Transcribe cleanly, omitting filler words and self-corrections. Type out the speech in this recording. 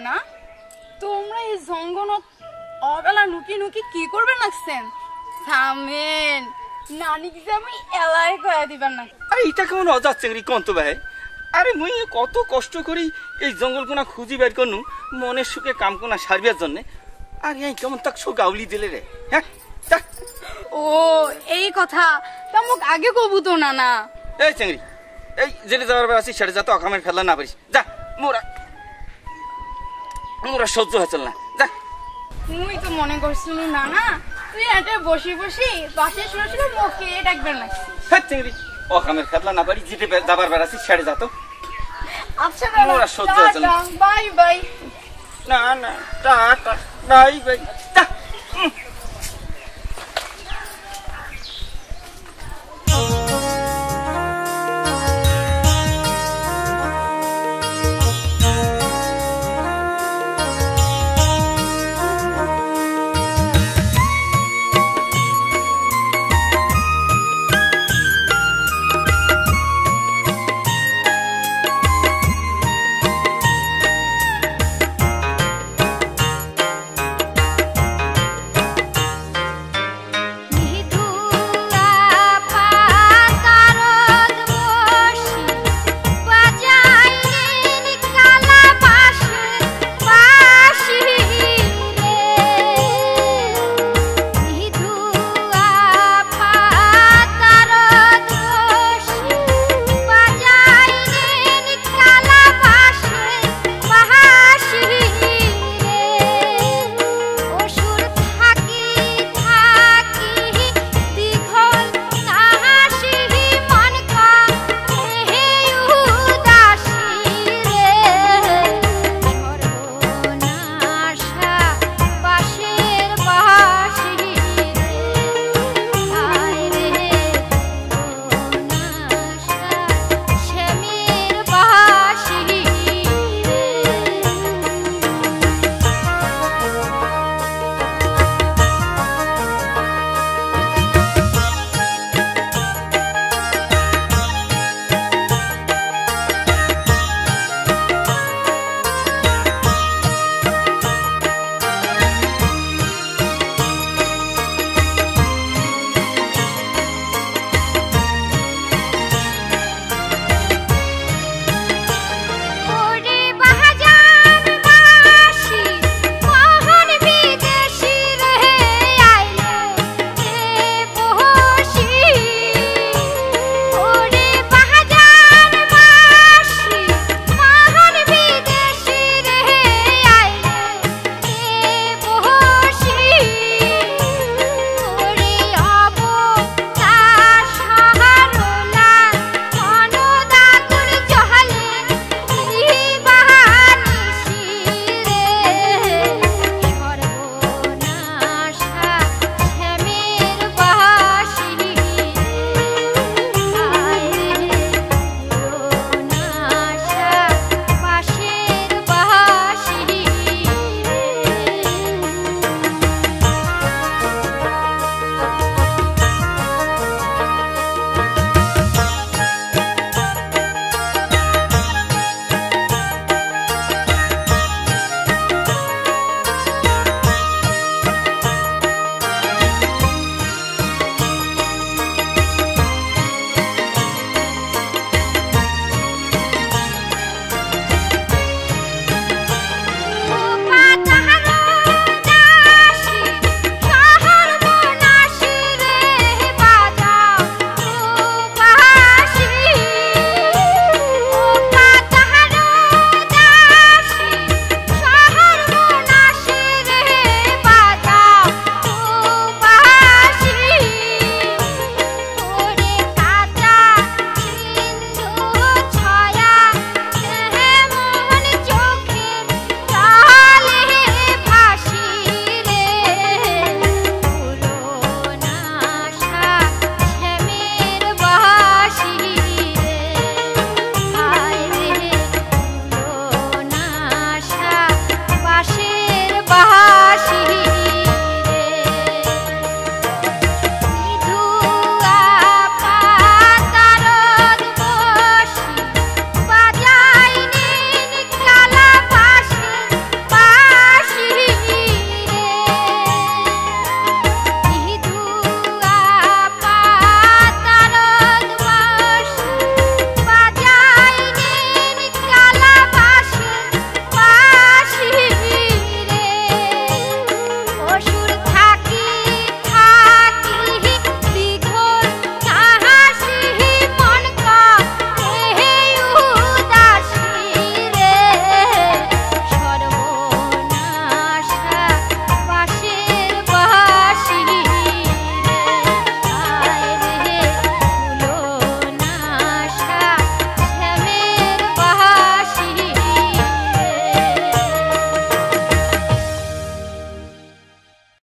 নানা তোমরা এই জঙ্গলত অবেলা নুকি নুকি কি করবে নাকছেন থামেন নানিক যে আমি এলাই কয়া দিবেন না আরে এটা কেমন অজাত চেংড়ি কন্ত ভাই আরে মুই কত কষ্ট করি এই জঙ্গল কোনা খুঁজি বের করনু মনের সুখে কাম কোনা সারবার জন্য আর এই কেমন তাক শো গাউলি দিলে রে হ্যাঁ ও এই কথা তা মুখ আগে কবু তো নানা এই চেংড়ি এই জেলে যাওয়ার বার আছি সেটা যাতে অকামের ফেলা না পারিস যা মোরা মোরা সহ্য হয়ে চল না যা তুই তো মনে করছিস নানা তুই এটা বসি বসি পাশে শুনে শুনে মুখে ডাকবেন না হ্যাঁ চেংড়ি অকামের ফেলা না পারি যেতে যাবার বার আছি সেটা যা তো আচ্ছা নানা মোরা সহ্য হয়ে চল বাই বাই না না টাটা বাই বাই